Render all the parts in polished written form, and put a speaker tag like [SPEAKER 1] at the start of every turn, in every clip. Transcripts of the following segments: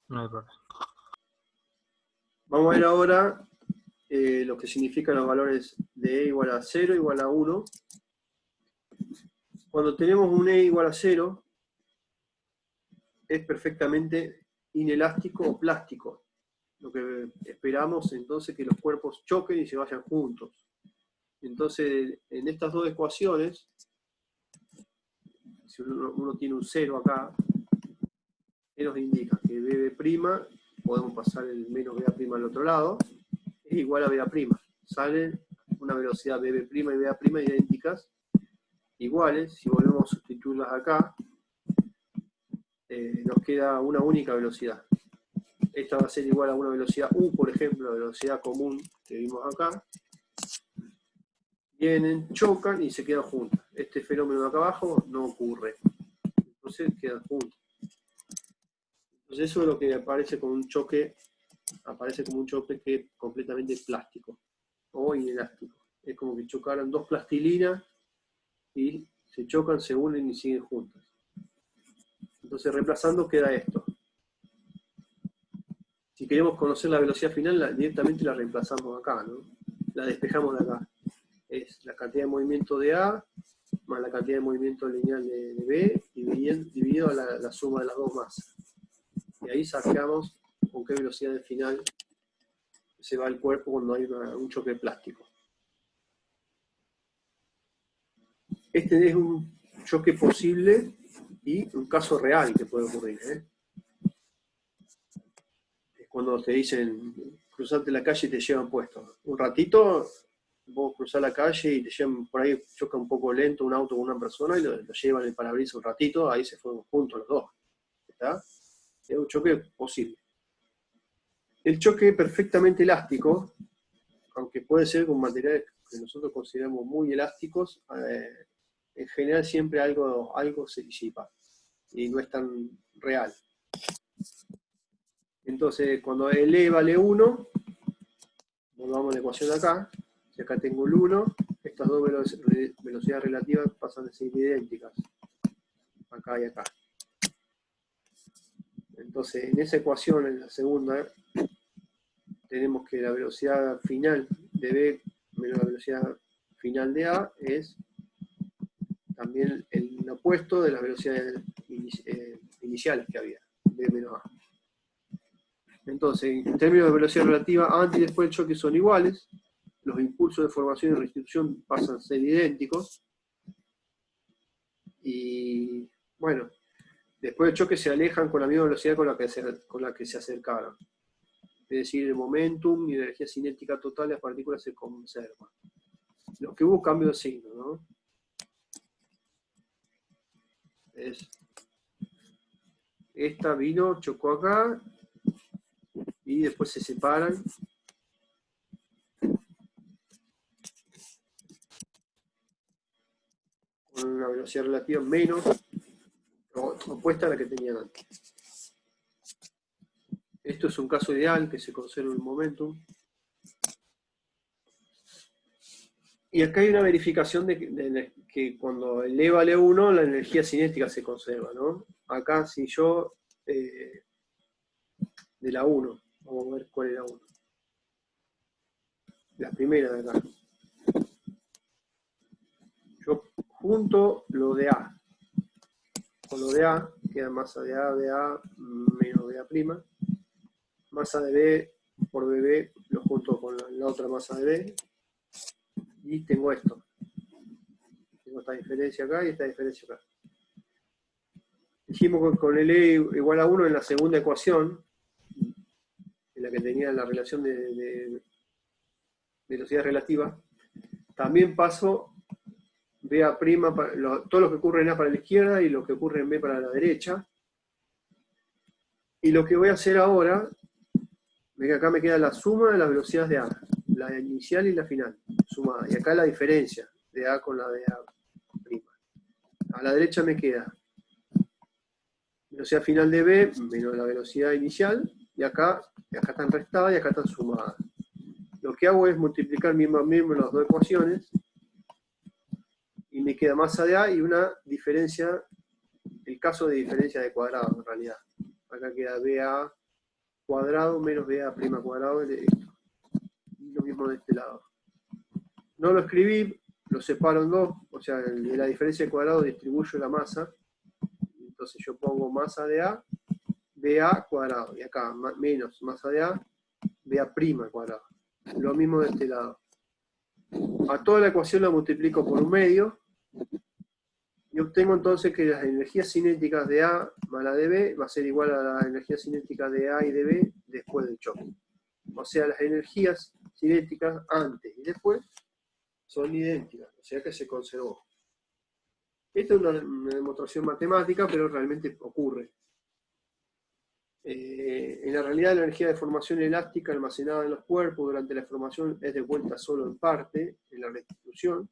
[SPEAKER 1] No hay problema.
[SPEAKER 2] Vamos a ver ahora lo que significan los valores de E igual a 0 igual a 1. Cuando tenemos un E igual a 0, es perfectamente inelástico o plástico. Lo que esperamos entonces que los cuerpos choquen y se vayan juntos. Entonces, en estas dos ecuaciones, si uno tiene un 0 acá, ¿qué nos indica? Que BB', podemos pasar el menos BA' al otro lado, es igual a BA'. Sale una velocidad BB' y BA' idénticas, iguales. Si volvemos a sustituirlas acá, nos queda una única velocidad. Esta va a ser igual a una velocidad U, por ejemplo, la velocidad común que vimos acá. Vienen, chocan y se quedan juntas. Este fenómeno de acá abajo no ocurre. Entonces quedan juntas. Entonces eso es lo que aparece como un choque que es completamente plástico o inelástico. Es como que chocaran dos plastilinas y se chocan, se unen y siguen juntas. Entonces reemplazando queda esto. Si queremos conocer la velocidad final, directamente la reemplazamos acá, ¿no? La despejamos de acá. Es la cantidad de movimiento de A más la cantidad de movimiento lineal de B dividido a la suma de las dos masas. Y ahí sacamos con qué velocidad final se va el cuerpo cuando hay un choque plástico. Este es un choque posible y un caso real que puede ocurrir. Es cuando te dicen, cruzarte la calle y te llevan puesto. Un ratito, vos cruzás la calle y te llevan, por ahí choca un poco lento un auto con una persona y lo llevan en el parabrisas un ratito, ahí se fueron juntos los dos. ¿Está? Es un choque posible. El choque perfectamente elástico, aunque puede ser con materiales que nosotros consideramos muy elásticos, en general siempre algo se disipa y no es tan real. Entonces, cuando el E vale 1, volvamos a la ecuación de acá, si acá tengo el 1, estas dos velocidades relativas pasan a ser idénticas, acá y acá. Entonces, en esa ecuación, en la segunda, tenemos que la velocidad final de B menos la velocidad final de A es también el opuesto de las velocidades iniciales que había, B menos A. Entonces, en términos de velocidad relativa, antes y después del choque son iguales, los impulsos de formación y restitución pasan a ser idénticos, y bueno, después del choque se alejan con la misma velocidad con la que se acercaron. Es decir, el momentum y la energía cinética total de las partículas se conservan. Lo que hubo cambio de signo, ¿no? Esta vino, chocó acá, y después se separan. Con una velocidad relativa menos, opuesta a la que tenían antes. Esto es un caso ideal, que se conserva el momentum. Y acá hay una verificación de que cuando el E vale 1, la energía cinética se conserva, ¿no? Acá si yo, de la 1, vamos a ver cuál es la 1. La primera de acá. Yo junto lo de A. Con lo de A, queda masa de A menos BA'. Masa de B por BB, lo junto con la otra masa de B. Y tengo esto. Tengo esta diferencia acá y esta diferencia acá. Dijimos que con el E igual a 1 en la segunda ecuación, en la que tenía la relación de velocidad relativa, también paso BA', todo lo que ocurre en A para la izquierda y lo que ocurre en B para la derecha. Y lo que voy a hacer ahora, acá me queda la suma de las velocidades de A, la inicial y la final, sumada. Y acá la diferencia de A con la de A'. A la derecha me queda velocidad final de B menos la velocidad inicial, y acá están restadas y acá están sumadas. Lo que hago es multiplicar mismo las dos ecuaciones, y me queda masa de A y una diferencia, el caso de diferencia de cuadrado en realidad. Acá queda BA cuadrado menos BA' cuadrado de esto. Y lo mismo de este lado. No lo escribí, lo separo en dos, o sea, de la diferencia de cuadrado distribuyo la masa. Entonces yo pongo masa de A, BA cuadrado. Y acá menos masa de A, BA' cuadrado. Lo mismo de este lado. A toda la ecuación la multiplico por un medio y obtengo entonces que las energías cinéticas de A más la de B va a ser igual a la energía cinética de A y de B después del choque. O sea, las energías cinéticas antes y después son idénticas, o sea que se conservó. Esta es una demostración matemática, pero realmente ocurre. En la realidad, la energía de formación elástica almacenada en los cuerpos durante la formación es devuelta solo en parte, en la restitución.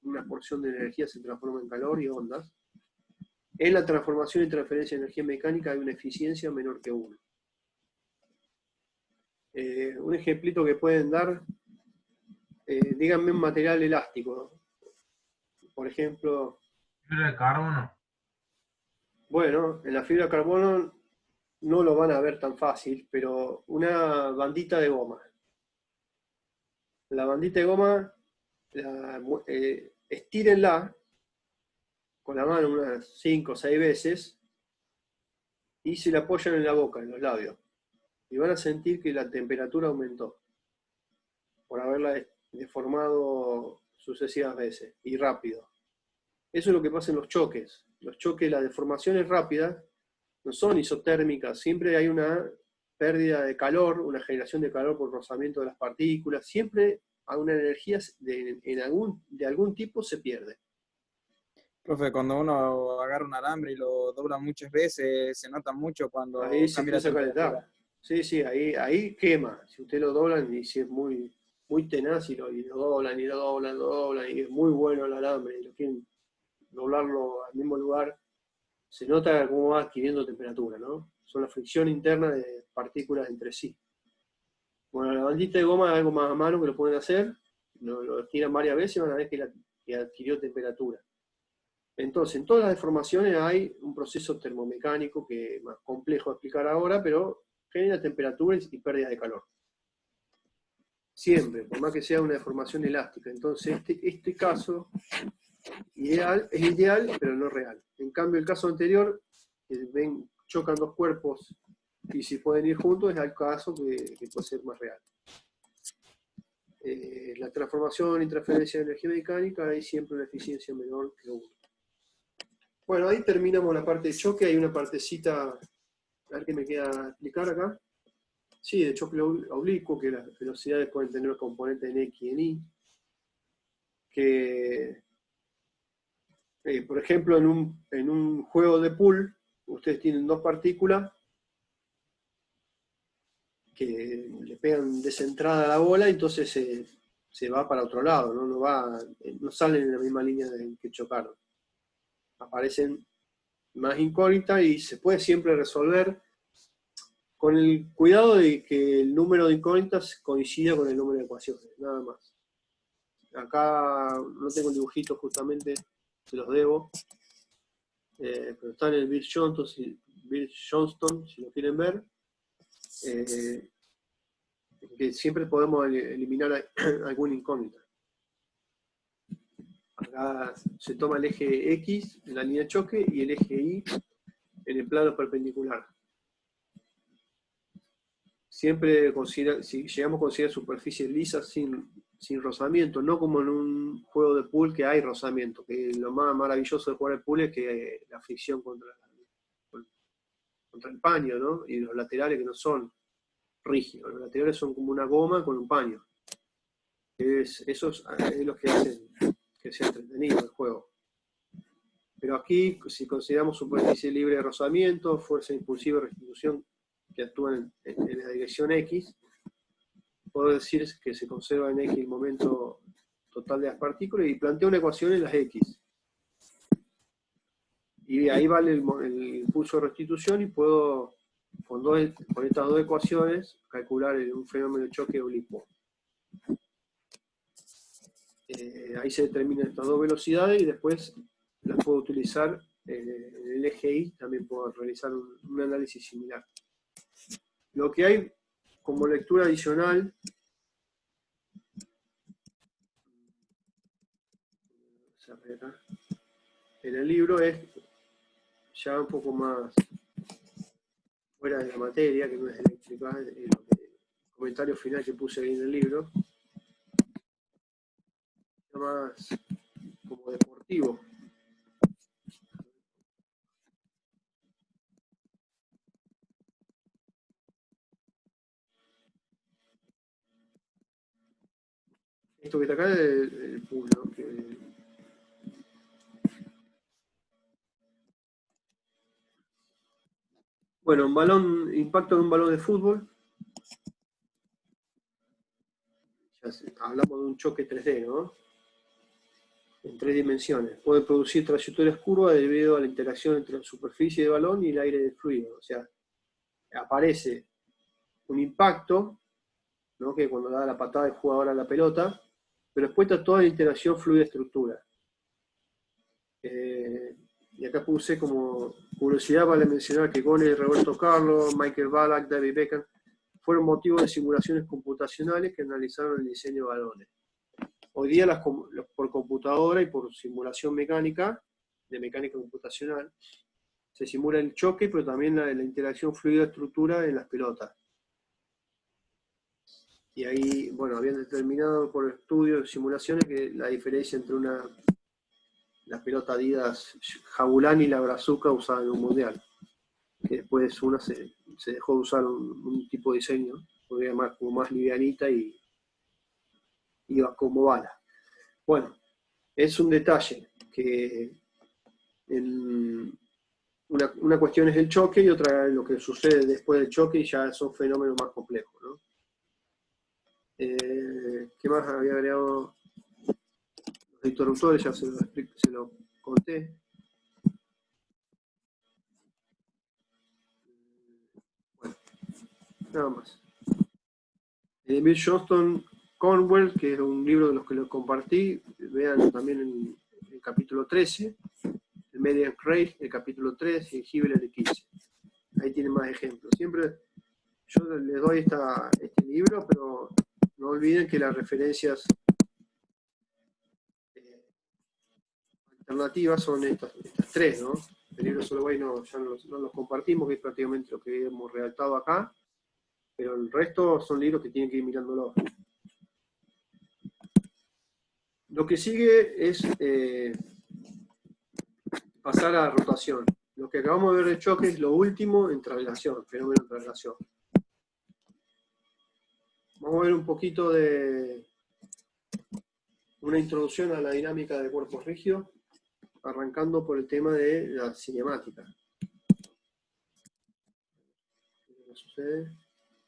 [SPEAKER 2] Una porción de energía se transforma en calor y ondas. En la transformación y transferencia de energía mecánica hay una eficiencia menor que 1. Un ejemplito que pueden dar, díganme un material elástico. Por ejemplo,
[SPEAKER 1] Fibra de carbono.
[SPEAKER 2] bueno, en la fibra de carbono no lo van a ver tan fácil, pero una bandita de goma. La bandita de goma, estírenla con la mano unas 5 o 6 veces y se la apoyan en la boca, en los labios. Y van a sentir que la temperatura aumentó por haberla deformado sucesivas veces y rápido. Eso es lo que pasa en los choques. Los choques, las deformaciones rápidas, no son isotérmicas, siempre hay una pérdida de calor, una generación de calor por rozamiento de las partículas, siempre una energía de algún tipo se pierde.
[SPEAKER 3] Profe, cuando uno agarra un alambre y lo dobla muchas veces, se nota mucho
[SPEAKER 2] Ahí
[SPEAKER 3] cuando
[SPEAKER 2] se
[SPEAKER 3] cambia la
[SPEAKER 2] empieza a
[SPEAKER 3] temperatura.
[SPEAKER 2] calentar. Sí, sí, ahí quema. Si usted lo doblan y si es muy, muy tenaz y lo doblan y lo doblan, lo doblan y es muy bueno el alambre y lo quieren doblarlo al mismo lugar, se nota cómo va adquiriendo temperatura, ¿no? Son la fricción interna de partículas entre sí. Bueno, la bandita de goma es algo más a mano que lo pueden hacer, lo estiran varias veces y van a ver que adquirió temperatura. Entonces, en todas las deformaciones hay un proceso termomecánico que es más complejo de explicar ahora, pero genera temperaturas y pérdida de calor. Siempre, por más que sea una deformación elástica. Entonces, este caso es ideal, pero no real. En cambio, el caso anterior, que chocan dos cuerpos y si pueden ir juntos, es el caso que puede ser más real. La transformación y transferencia de energía mecánica hay siempre una eficiencia menor que 1. Bueno, ahí terminamos la parte de choque. Hay una partecita, a ver qué me queda explicar acá. Sí, de choque oblicuo, que las velocidades pueden tener componentes en X y en Y. Que, por ejemplo, en un juego de pool, ustedes tienen dos partículas que le pegan descentrada a la bola, y entonces se va para otro lado, ¿no? No salen en la misma línea en que chocaron. Aparecen más incógnitas y se puede siempre resolver con el cuidado de que el número de incógnitas coincida con el número de ecuaciones, nada más. Acá no tengo el dibujito justamente, se los debo, pero está en el Bill Johnston, si lo quieren ver, que siempre podemos eliminar alguna incógnita. Acá se toma el eje X en la línea de choque y el eje Y en el plano perpendicular. Siempre si llegamos a considerar superficies lisas sin rozamiento, no como en un juego de pool que hay rozamiento, que lo más maravilloso de jugar al pool es que la fricción contra el paño, ¿no? Y los laterales que no son rígidos, los laterales son como una goma con un paño. Eso es lo que hacen que sea entretenido el juego. Pero aquí, si consideramos superficie libre de rozamiento, fuerza impulsiva y restitución que actúan en la dirección X, puedo decir que se conserva en X el momento total de las partículas y planteo una ecuación en las X. Y ahí vale el impulso de restitución y puedo, con estas dos ecuaciones, calcular un fenómeno de choque oblicuo. Ahí se determinan estas dos velocidades y después las puedo utilizar en el eje Y, también puedo realizar un análisis similar. Lo que hay como lectura adicional en el libro es ya un poco más fuera de la materia, que no es eléctrica, el comentario final que puse ahí en el libro, más como deportivo. Esto que está acá es el pool, ¿no? Bueno, impacto de un balón de fútbol. Ya hablamos de un choque 3D, ¿no? En 3 dimensiones. Puede producir trayectorias curvas debido a la interacción entre la superficie del balón y el aire del fluido. O sea, aparece un impacto, ¿no? Que cuando da la patada el jugador a la pelota, pero después está toda la interacción fluida-estructura. Y acá puse como curiosidad, vale mencionar que goles de Roberto Carlos, Michael Ballack, David Beckham fueron motivo de simulaciones computacionales que analizaron el diseño de balones. Hoy día por computadora y por simulación mecánica, de mecánica computacional, se simula el choque, pero también la interacción fluida-estructura en las pelotas. Y ahí, bueno, habían determinado por estudios de simulaciones que la diferencia entre la pelota Adidas Jabulani y la Brazuca usada en un mundial. Que después una se dejó de usar un tipo de diseño, porque era como más livianita y iba como bala. Bueno, es un detalle que una cuestión es el choque y otra es lo que sucede después del choque y ya son fenómenos más complejos, ¿no? ¿Qué más había agregado? Los interruptores ya se lo conté. Bueno, nada más. Bill Johnston Cornwell, que es un libro de los que lo compartí, vean también en el capítulo 13, el Median Race, el capítulo 3 y el Hibbeler de 15. Ahí tienen más ejemplos. Siempre yo les doy este libro, pero no olviden que las referencias alternativas son estas 3, ¿no? El libro Soloway ya no los compartimos, que es prácticamente lo que hemos redactado acá, pero el resto son libros que tienen que ir mirándolo. Lo que sigue es pasar a rotación. Lo que acabamos de ver de choque es lo último en traslación, fenómeno de traslación. Vamos a ver un poquito de una introducción a la dinámica de cuerpos rígidos, arrancando por el tema de la cinemática. ¿Qué sucede?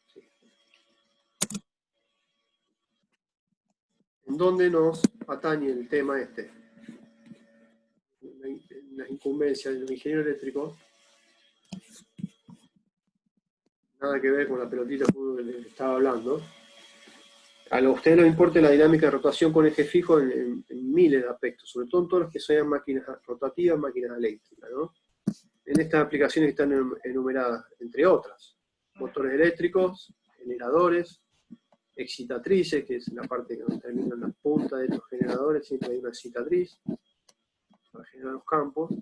[SPEAKER 2] Sí. ¿En dónde nos atañe el tema este? Las incumbencias de los ingenieros eléctricos. Nada que ver con la pelotita de fútbol que les estaba hablando. A ustedes les importa la dinámica de rotación con eje fijo en miles de aspectos, sobre todo en todos los que sean máquinas rotativas, máquinas eléctricas, ¿no? En estas aplicaciones están enumeradas, entre otras, motores eléctricos, generadores, excitatrices, que es la parte que terminan las puntas de estos generadores, siempre hay una excitatriz para generar los campos,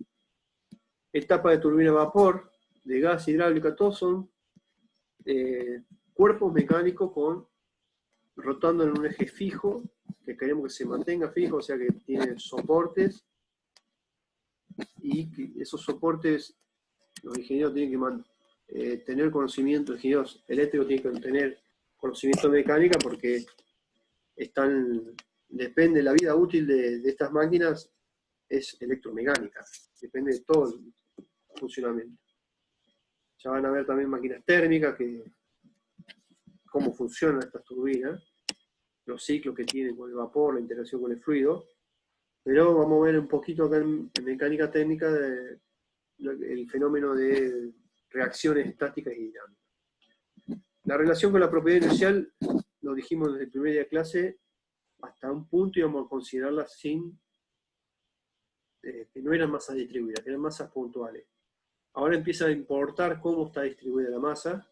[SPEAKER 2] etapa de turbina a vapor, de gas hidráulica, todos son cuerpos mecánicos rotando en un eje fijo, que queremos que se mantenga fijo, o sea que tiene soportes, y que esos soportes los ingenieros tienen que tener conocimiento, los ingenieros eléctricos tienen que tener conocimiento de mecánica porque depende, la vida útil de estas máquinas es electromecánica, depende de todo el funcionamiento. Ya van a ver también máquinas térmicas, cómo funcionan estas turbinas, los ciclos que tienen con el vapor, la interacción con el fluido, pero vamos a ver un poquito acá en mecánica técnica el fenómeno de reacciones estáticas y dinámicas. La relación con la propiedad inercial, lo dijimos desde el primer día de clase, hasta un punto íbamos a considerarla que no eran masas distribuidas, que eran masas puntuales. Ahora empieza a importar cómo está distribuida la masa,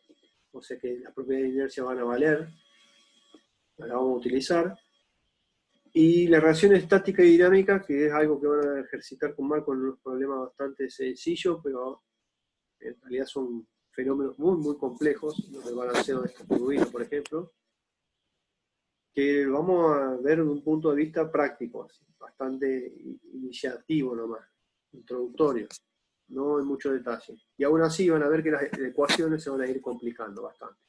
[SPEAKER 2] o sea que las propiedades de inercia van a valer, las vamos a utilizar. Y la relación estática y dinámica, que es algo que van a ejercitar con Marco en unos problemas bastante sencillos, pero en realidad son fenómenos muy, muy complejos, los del balanceo de estos turbines, por ejemplo, que vamos a ver desde un punto de vista práctico, así, bastante iniciativo nomás, introductorio, no en mucho detalle. Y aún así van a ver que las ecuaciones se van a ir complicando bastante.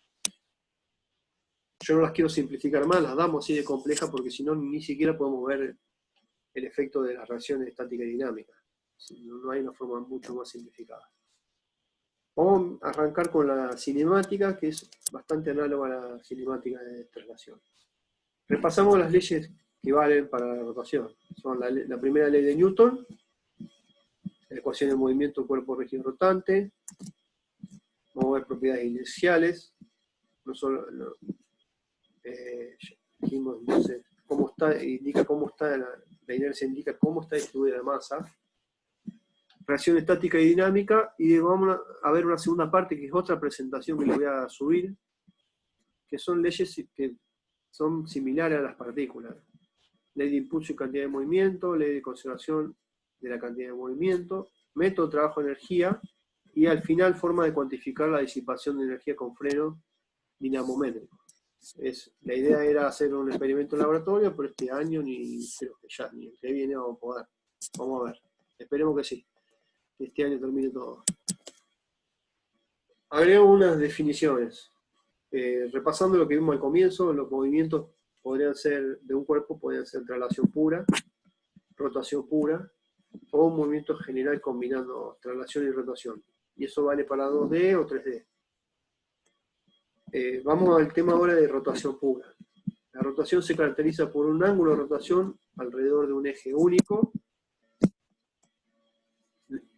[SPEAKER 2] Yo no las quiero simplificar más, las damos así de complejas porque si no ni siquiera podemos ver el efecto de las reacciones estáticas y dinámicas. No hay una forma mucho más simplificada. Vamos a arrancar con la cinemática, que es bastante análoga a la cinemática de traslación. Repasamos las leyes que valen para la rotación. Son la primera ley de Newton, la ecuación de movimiento cuerpo rígido rotante. Vamos a ver propiedades inerciales. No solo, dijimos entonces cómo está, indica cómo está la inercia, indica cómo está distribuida la masa. Reacción estática y dinámica, y vamos a ver una segunda parte, que es otra presentación que le voy a subir, que son leyes que son similares a las partículas. Ley de impulso y cantidad de movimiento, ley de conservación de la cantidad de movimiento, método de trabajo de energía, y al final forma de cuantificar la disipación de energía con freno dinamométrico. La idea era hacer un experimento en laboratorio, pero este año creo que ya, ni el que viene vamos a poder. Vamos a ver, esperemos que sí, que este año termine todo. Agrego unas definiciones. Repasando lo que vimos al comienzo, los movimientos podrían ser de un cuerpo, podrían ser traslación pura, rotación pura, o un movimiento general combinando traslación y rotación. Y eso vale para 2D o 3D. Vamos al tema ahora de rotación pura. La rotación se caracteriza por un ángulo de rotación alrededor de un eje único,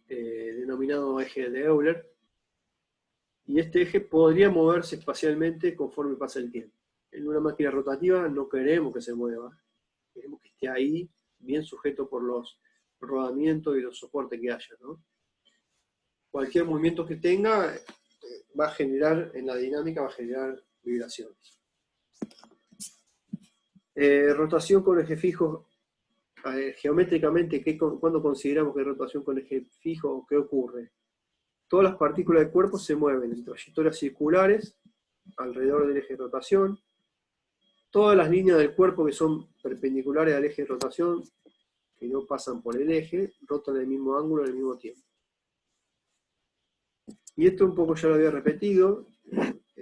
[SPEAKER 2] denominado eje de Euler, y este eje podría moverse espacialmente conforme pasa el tiempo. En una máquina rotativa no queremos que se mueva, queremos que esté ahí, bien sujeto por los rodamientos y los soportes que haya, ¿no? Cualquier movimiento que tenga va a generar, en la dinámica va a generar vibraciones. Rotación con eje fijo, geométricamente, ¿cuándo consideramos que hay rotación con eje fijo? ¿Qué ocurre? Todas las partículas del cuerpo se mueven en trayectorias circulares alrededor del eje de rotación. Todas las líneas del cuerpo que son perpendiculares al eje de rotación, que no pasan por el eje, rotan en el mismo ángulo al mismo tiempo. Y esto un poco ya lo había repetido,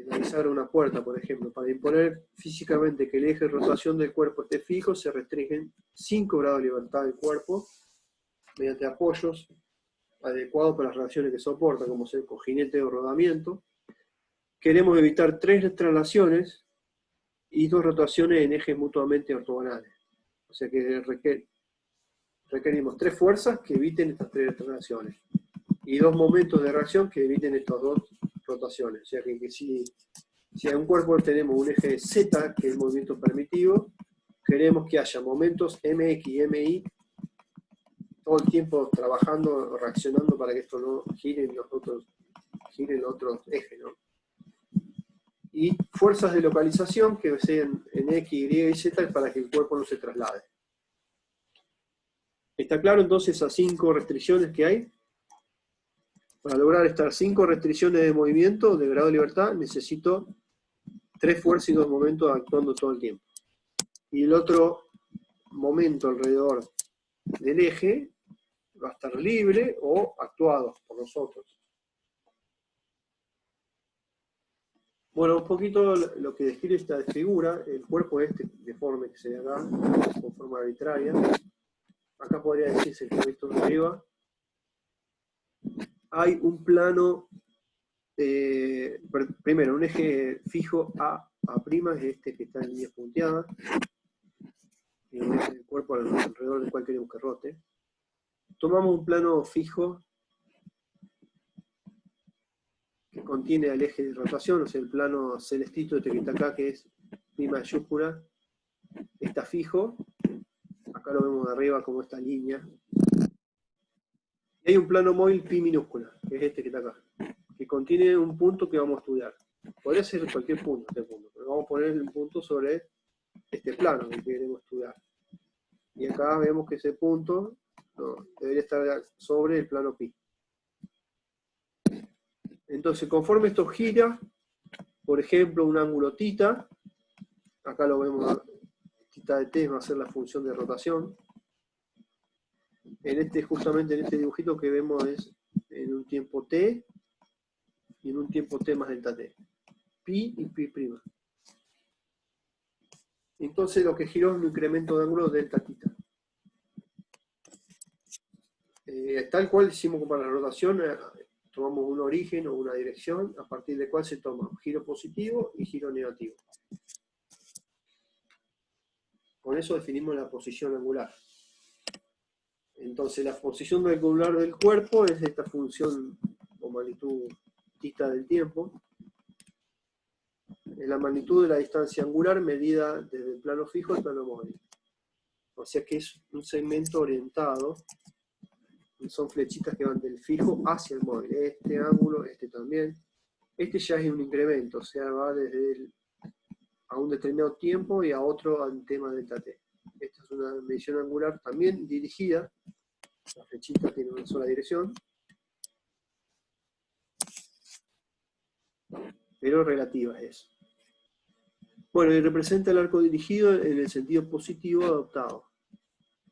[SPEAKER 2] analizar una puerta, por ejemplo. Para imponer físicamente que el eje de rotación del cuerpo esté fijo, se restringen 5 grados de libertad del cuerpo mediante apoyos adecuados para las relaciones que soporta, como ser cojinete o rodamiento. Queremos evitar 3 traslaciones y 2 rotaciones en ejes mutuamente ortogonales. O sea que requerimos 3 fuerzas que eviten estas 3 traslaciones y 2 momentos de reacción que eviten estas 2 rotaciones. O sea que si en un cuerpo tenemos un eje Z, que es el movimiento permitivo, queremos que haya momentos MX y MY todo el tiempo trabajando, reaccionando para que esto no gire en los otros ejes, ¿no? Y fuerzas de localización que sean en X, Y y Z para que el cuerpo no se traslade. ¿Está claro entonces esas 5 restricciones que hay? Para lograr estas 5 restricciones de movimiento, de grado de libertad, necesito 3 fuerzas y 2 momentos actuando todo el tiempo. Y el otro momento alrededor del eje va a estar libre o actuado por nosotros. Bueno, un poquito lo que describe esta figura, el cuerpo este deforme que se ve acá, con forma arbitraria. Acá podría decirse que esto de arriba. Hay un plano, primero, un eje fijo A', es este que está en línea punteada, y un eje del cuerpo alrededor del cual queremos que rote. Tomamos un plano fijo que contiene al eje de rotación, o sea, el plano celestito este que está acá, que es pi mayúscula, está fijo. Acá lo vemos de arriba como esta línea. Y hay un plano móvil pi minúscula, que es este que está acá, que contiene un punto que vamos a estudiar. Podría ser cualquier punto este punto, pero vamos a poner un punto sobre este plano que queremos estudiar. Y acá vemos que ese punto debería estar sobre el plano pi. Entonces, conforme esto gira, por ejemplo, un ángulo θ, acá lo vemos, θ de t va a ser la función de rotación. Justamente en este dibujito que vemos es en un tiempo t y en un tiempo t más delta t. Pi y pi prima. Entonces lo que giró es un incremento de ángulo delta θ. Tal cual hicimos para la rotación, tomamos un origen o una dirección, a partir de cual se toma giro positivo y giro negativo. Con eso definimos la posición angular. Entonces la posición angular del cuerpo es esta función o magnitud θ del tiempo. Es la magnitud de la distancia angular medida desde el plano fijo al plano móvil. O sea que es un segmento orientado. Son flechitas que van del fijo hacia el móvil. Este ángulo, este también. Este ya es un incremento, o sea, va desde a un determinado tiempo y a otro al tema delta t. Esta es una medición angular también dirigida. La flechita tiene una sola dirección, pero relativa es. Bueno, y representa el arco dirigido en el sentido positivo adoptado.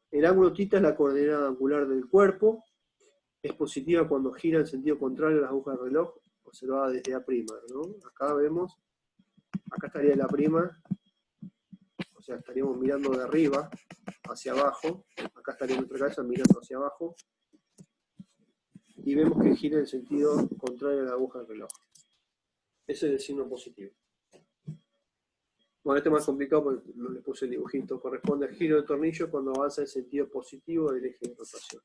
[SPEAKER 2] El ángulo θ es la coordenada angular del cuerpo. Es positiva cuando gira en sentido contrario a las agujas del reloj, observada desde A', ¿no? Acá vemos, acá estaría la prima, o sea, estaríamos mirando de arriba hacia abajo, acá estaría nuestra cabeza mirando hacia abajo, y vemos que gira en sentido contrario a la aguja del reloj. Ese es el signo positivo. Bueno, este es más complicado porque no le puse el dibujito. Corresponde al giro del tornillo cuando avanza en sentido positivo del eje de rotación.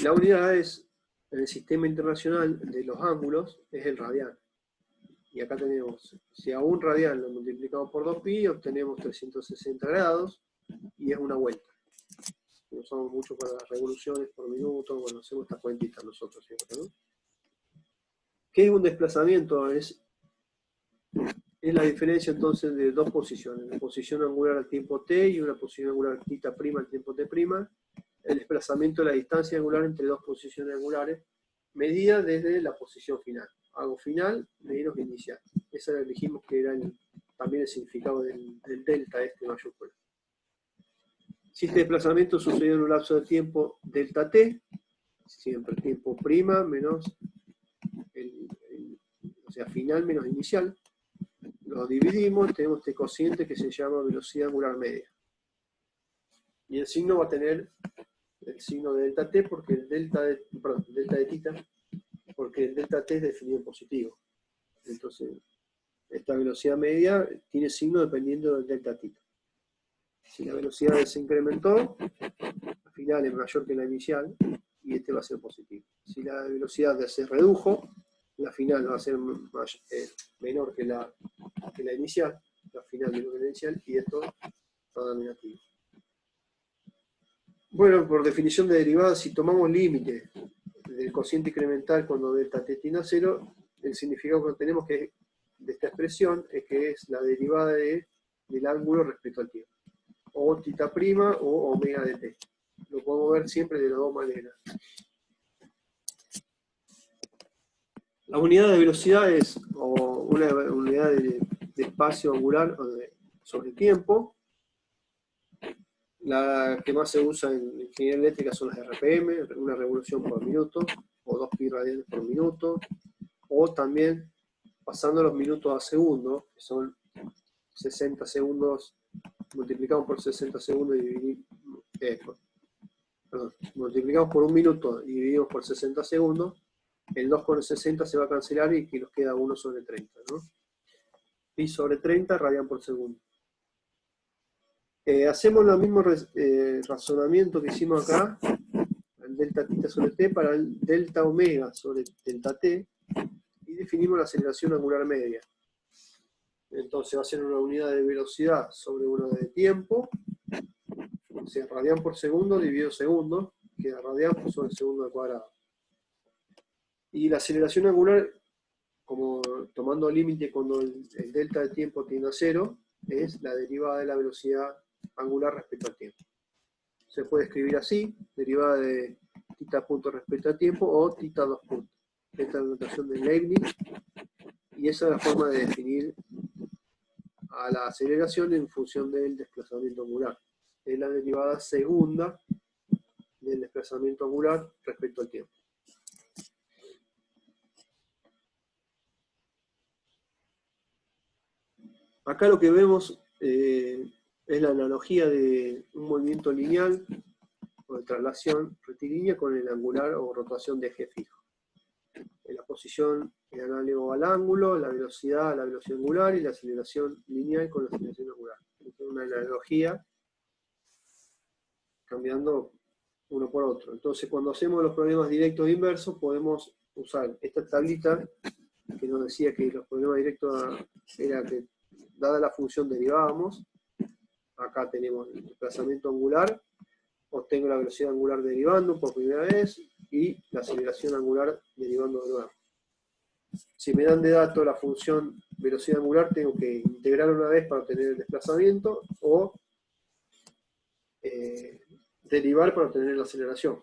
[SPEAKER 2] La unidad es, en el sistema internacional de los ángulos, es el radian. Y acá tenemos, si a un radian lo multiplicamos por 2pi, obtenemos 360 grados, y es una vuelta. No usamos mucho para las revoluciones por minuto, bueno, hacemos estas cuentitas nosotros siempre, ¿no? ¿Qué es un desplazamiento? Es la diferencia entonces de dos posiciones, una posición angular al tiempo t y una posición angular θ' al tiempo t', el desplazamiento de la distancia angular entre dos posiciones angulares, medida desde la posición final. Hago final menos inicial. Esa la elegimos que era también el significado del delta este mayúscula. Si este desplazamiento sucedió en un lapso de tiempo delta t, siempre tiempo prima menos o sea, final menos inicial, lo dividimos, tenemos este cociente que se llama velocidad angular media. Y el signo va a tener el signo de delta t, porque el delta de θ, porque el delta t es definido en positivo. Entonces, esta velocidad media tiene signo dependiendo del delta θ. Si la velocidad se incrementó, al final es mayor que la inicial, y este va a ser positivo. Si la velocidad se redujo, la final va a ser menor que la inicial, la final menor que la inicial, y esto va a dar negativo. Bueno, por definición de derivada, si tomamos límite del cociente incremental cuando delta t tiende a 0, el significado que tenemos de esta expresión es que es la derivada del ángulo respecto al tiempo. O θ' o omega de t. Lo podemos ver siempre de las dos maneras. La unidad de velocidad es una unidad de espacio angular sobre tiempo. La que más se usa en ingeniería eléctrica son las RPM, una revolución por minuto, o 2pi radianes por minuto, o también pasando los minutos a segundos, que son 60 segundos, multiplicamos por 60 segundos y multiplicamos por un minuto y dividimos por 60 segundos, el 2 con el 60 se va a cancelar y nos queda 1 sobre 30, ¿no? Pi sobre 30 radian por segundo. Hacemos el mismo razonamiento que hicimos acá, el delta θ sobre t para el delta omega sobre delta t, y definimos la aceleración angular media. Entonces va a ser una unidad de velocidad sobre una de tiempo, o sea, radian por segundo dividido segundo, queda radian por sobre segundo al cuadrado. Y la aceleración angular, como tomando límite cuando el delta de tiempo tiende a cero, es la derivada de la velocidad angular respecto al tiempo. Se puede escribir así, derivada de θ punto respecto al tiempo, o θ 2 puntos. Esta es la notación de Leibniz, y esa es la forma de definir a la aceleración en función del desplazamiento angular. Es la derivada segunda del desplazamiento angular respecto al tiempo. Acá lo que vemos es la analogía de un movimiento lineal o de traslación rectilínea con el angular o rotación de eje fijo. La posición es análogo al ángulo, la velocidad a la velocidad angular y la aceleración lineal con la aceleración angular. Es una analogía cambiando uno por otro. Entonces, cuando hacemos los problemas directos e inversos, podemos usar esta tablita que nos decía que los problemas directos era que, dada la función, derivábamos. Acá tenemos el desplazamiento angular, obtengo la velocidad angular derivando por primera vez y la aceleración angular derivando de nuevo. Si me dan de dato la función velocidad angular, tengo que integrar una vez para obtener el desplazamiento o derivar para obtener la aceleración.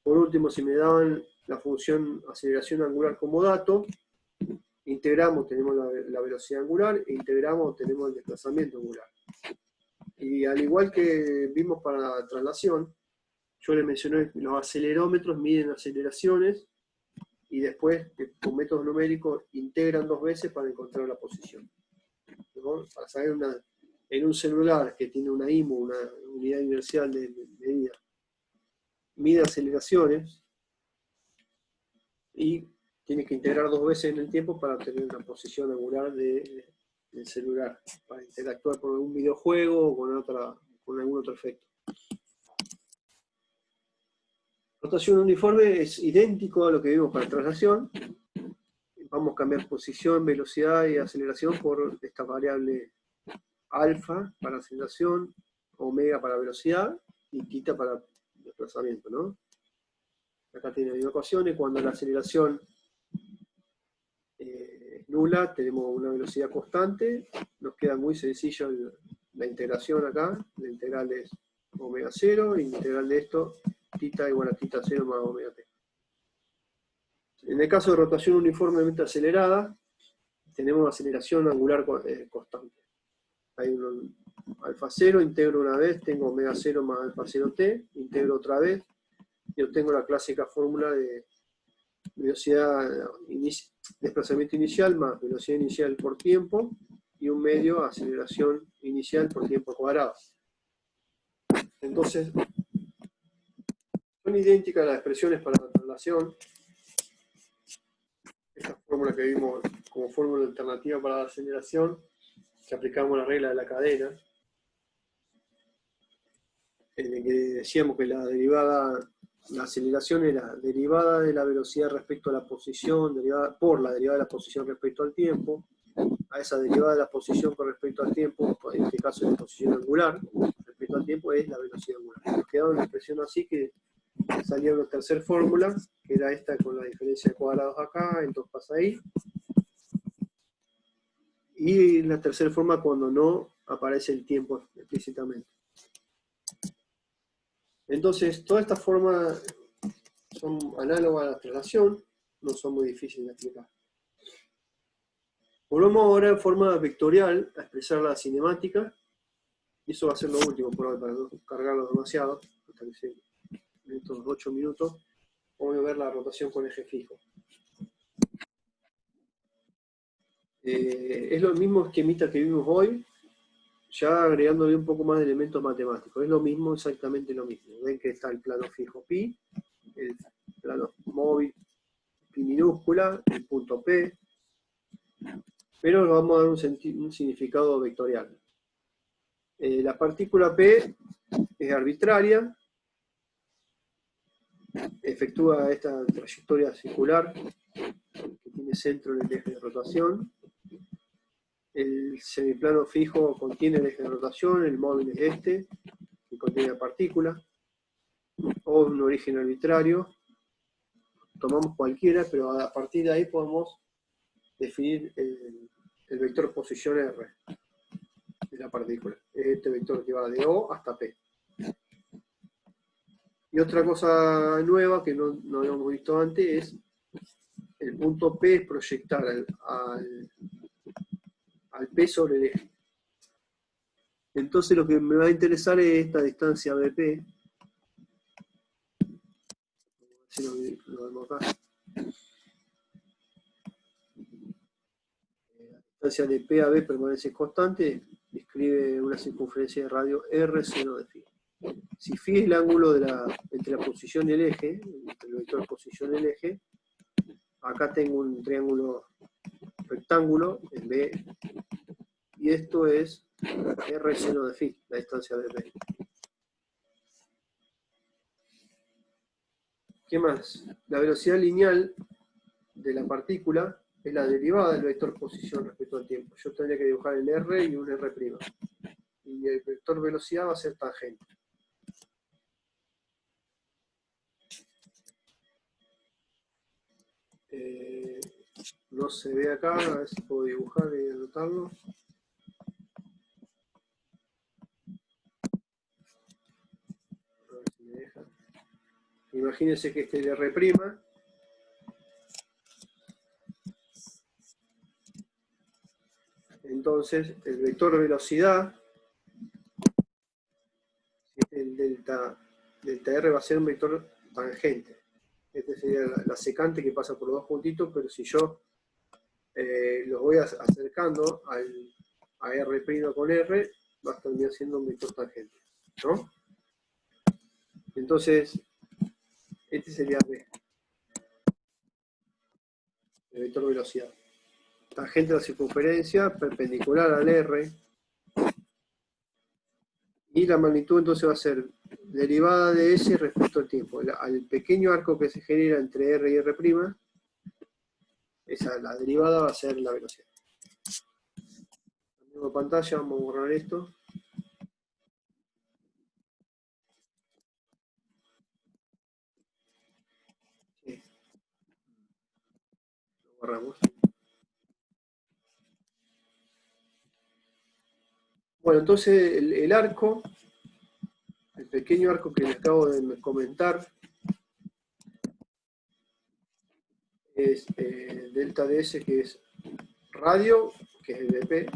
[SPEAKER 2] Por último, si me daban la función aceleración angular como dato, integramos, tenemos la velocidad angular, e integramos, tenemos el desplazamiento angular. Y al igual que vimos para la traslación, yo les mencioné que los acelerómetros miden aceleraciones y después, con métodos numéricos, integran 2 veces para encontrar la posición. ¿No? Para saber en un celular que tiene una IMU, una unidad inercial de medida, mide aceleraciones y tiene que integrar 2 veces en el tiempo para obtener una posición angular del celular, para interactuar con algún videojuego o con algún otro efecto. Rotación uniforme es idéntico a lo que vimos para traslación. Vamos a cambiar posición, velocidad y aceleración por esta variable alfa para aceleración, omega para velocidad y θ para desplazamiento, ¿no? Acá tiene la misma ecuación, y cuando la aceleración es nula, tenemos una velocidad constante. Nos queda muy sencillo la integración acá. La integral es omega 0, y la integral de esto, θ igual a θ 0 más omega t. En el caso de rotación uniformemente acelerada, tenemos aceleración angular constante. Hay un alfa 0, integro una vez, tengo omega 0 más alfa 0t, integro otra vez, y obtengo la clásica fórmula de velocidad desplazamiento inicial más velocidad inicial por tiempo, y un medio aceleración inicial por tiempo cuadrado. Entonces, son idénticas las expresiones para la traslación. Esta fórmula que vimos como fórmula alternativa para la aceleración, que aplicamos la regla de la cadena, en el que decíamos que la aceleración era derivada de la velocidad respecto a la posición, derivada por la derivada de la posición respecto al tiempo. A esa derivada de la posición con respecto al tiempo, en este caso es la posición angular, respecto al tiempo es la velocidad angular. Nos quedaba una expresión así que salía una tercera fórmula, que era esta con la diferencia de cuadrados acá, entonces pasa ahí. Y la tercera forma cuando no aparece el tiempo explícitamente. Entonces, todas estas formas son análogas a la traslación, no son muy difíciles de explicar. Volvemos ahora en forma vectorial a expresar la cinemática, y eso va a ser lo último por hoy, para no cargarlo demasiado, hasta que se, en estos 8 minutos, vamos a ver la rotación con eje fijo. Es lo mismo esquemita que vimos hoy, ya agregándole un poco más de elementos matemáticos. Es lo mismo, exactamente lo mismo. Ven que está el plano fijo pi, el plano móvil pi minúscula, el punto P, pero le vamos a dar un significado vectorial. La partícula P es arbitraria, efectúa esta trayectoria circular que tiene centro en el eje de rotación. El semiplano fijo contiene el eje de rotación, el móvil es este, que contiene la partícula, o un origen arbitrario, tomamos cualquiera, pero a partir de ahí podemos definir el vector posición R de la partícula. Este vector que va de O hasta P. Y otra cosa nueva que no habíamos visto antes es el punto P es proyectar al P sobre el eje. Entonces lo que me va a interesar es esta distancia BP. Si lo vemos acá. La distancia de P a B permanece constante, describe una circunferencia de radio R seno de φ. Si φ es el ángulo entre la posición y el eje, entre el vector posición y el eje, acá tengo un triángulo rectángulo en B, y esto es R seno de φ, la distancia de P. ¿Qué más? La velocidad lineal de la partícula es la derivada del vector posición respecto al tiempo. Yo tendría que dibujar el R y un R'. Y el vector velocidad va a ser tangente. No se ve acá, a ver si puedo dibujar y anotarlo. A ver si me deja. Imagínense que este es el R'. Entonces, el vector velocidad, el delta R va a ser un vector tangente. Este sería la secante que pasa por los dos puntitos, pero si yo los voy acercando a R' con R, va a terminar siendo un vector tangente, ¿no? Entonces, este sería B, el vector velocidad. Tangente a la circunferencia, perpendicular al R, y la magnitud entonces va a ser derivada de S respecto al tiempo. Al pequeño arco que se genera entre R y R', la derivada va a ser la velocidad. Cambiamos pantalla, vamos a borrar esto. Sí. Lo borramos. Bueno, entonces el arco, el pequeño arco que les acabo de comentar, es delta ds, que es radio, que es el dp,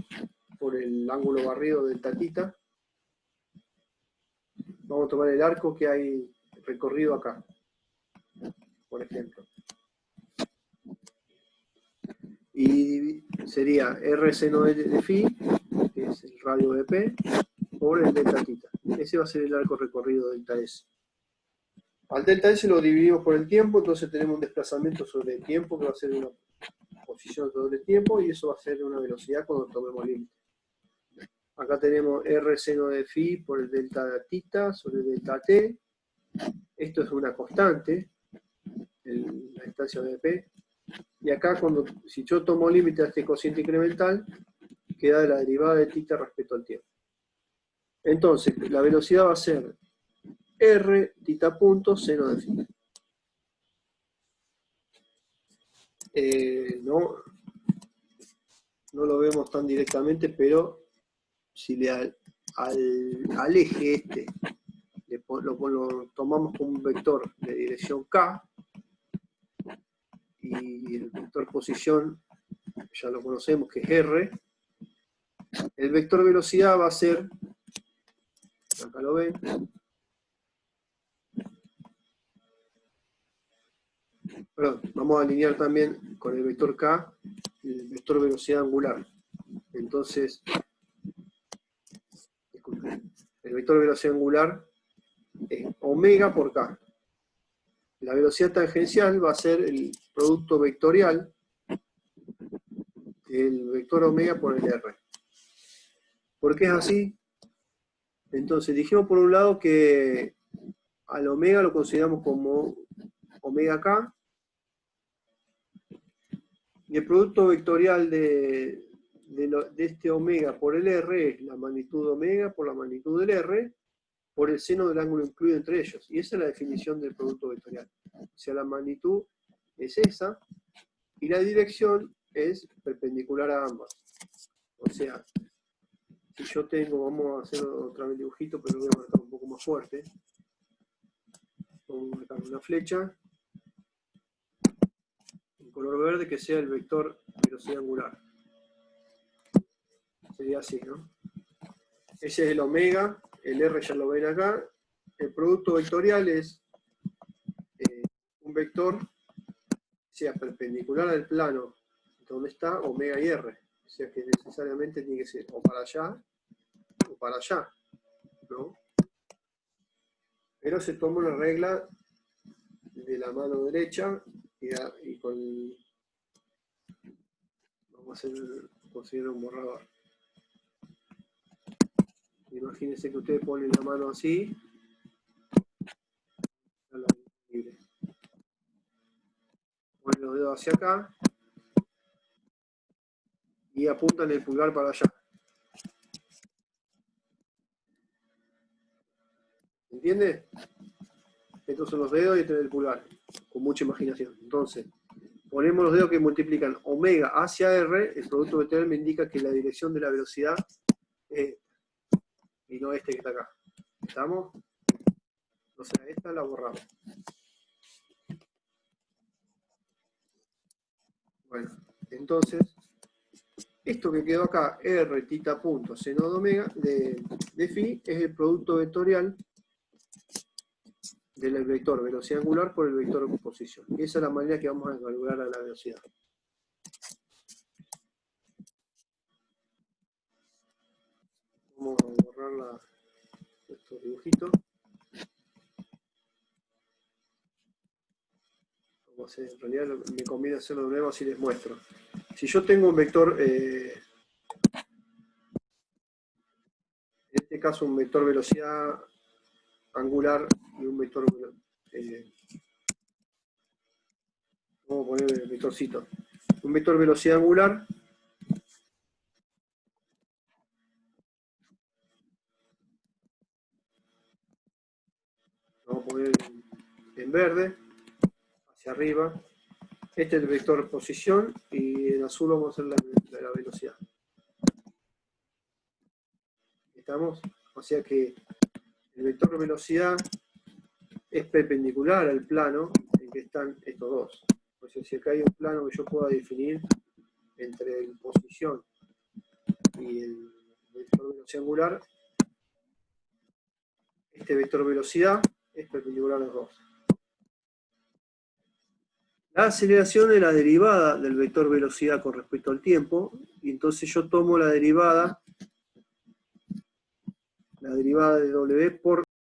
[SPEAKER 2] por el ángulo barrido delta θ. Vamos a tomar el arco que hay recorrido acá, por ejemplo. Y sería R seno de φ, que es el radio de P, por el delta θ. Ese va a ser el arco recorrido delta S. Al delta S lo dividimos por el tiempo, entonces tenemos un desplazamiento sobre el tiempo, que va a ser una posición sobre el tiempo, y eso va a ser una velocidad cuando tomemos límite. Acá tenemos R seno de φ por el delta θ sobre el delta t. Esto es una constante, la distancia de P. Y acá, si yo tomo límite a este cociente incremental, queda la derivada de θ respecto al tiempo. Entonces, la velocidad va a ser R θ punto seno de φ. No lo vemos tan directamente, pero si al eje este lo tomamos como un vector de dirección K, y el vector posición ya lo conocemos, que es R, el vector velocidad va a ser, acá lo ven, perdón, vamos a alinear también con el vector K el vector velocidad angular. Entonces, disculpen, el vector velocidad angular es omega por K. La velocidad tangencial va a ser el producto vectorial del vector omega por el R. ¿Por qué es así? Entonces, dijimos por un lado que al omega lo consideramos como omega K, y el producto vectorial de este omega por el R es la magnitud omega por la magnitud del R por el seno del ángulo incluido entre ellos. Y esa es la definición del producto vectorial. O sea, la magnitud es esa, y la dirección es perpendicular a ambas. O sea, si yo tengo, vamos a hacer otra vez el dibujito, pero lo voy a marcar un poco más fuerte. Vamos a marcar una flecha en color verde que sea el vector velocidad angular. Sería así, ¿no? Ese es el omega, el R ya lo ven acá. El producto vectorial es un vector que sea perpendicular al plano donde está omega y R. O sea que necesariamente tiene que ser o para allá o para allá, ¿no? Pero se toma una regla de la mano derecha y con... Vamos a considerar un borrador. Imagínense que ustedes ponen la mano así. Ponen los dedos hacia acá y apuntan el pulgar para allá. ¿Entiende? Estos son los dedos y este es el pulgar, con mucha imaginación. Entonces, ponemos los dedos que multiplican omega hacia R, el producto vectorial me indica que la dirección de la velocidad es y no este que está acá. ¿Estamos? O sea, esta la borramos. Bueno, entonces, esto que quedó acá, R tita punto seno de omega de phi, es el producto vectorial del vector velocidad angular por el vector posición. Y esa es la manera que vamos a calcular a la velocidad. Vamos a borrar estos dibujitos. Vamos a hacer, en realidad me conviene hacerlo de nuevo así les muestro. Si yo tengo un vector, en este caso un vector velocidad angular y un vector, vamos a poner el vectorcito, un vector velocidad angular, vamos a poner en verde, hacia arriba, este es el vector posición y en azul vamos a hacer la velocidad. ¿Estamos? O sea que el vector velocidad es perpendicular al plano en que están estos dos. O sea, si acá hay un plano que yo pueda definir entre el posición y el vector velocidad angular, este vector velocidad es perpendicular a los dos. La aceleración es la derivada del vector velocidad con respecto al tiempo, y entonces yo tomo la derivada de W por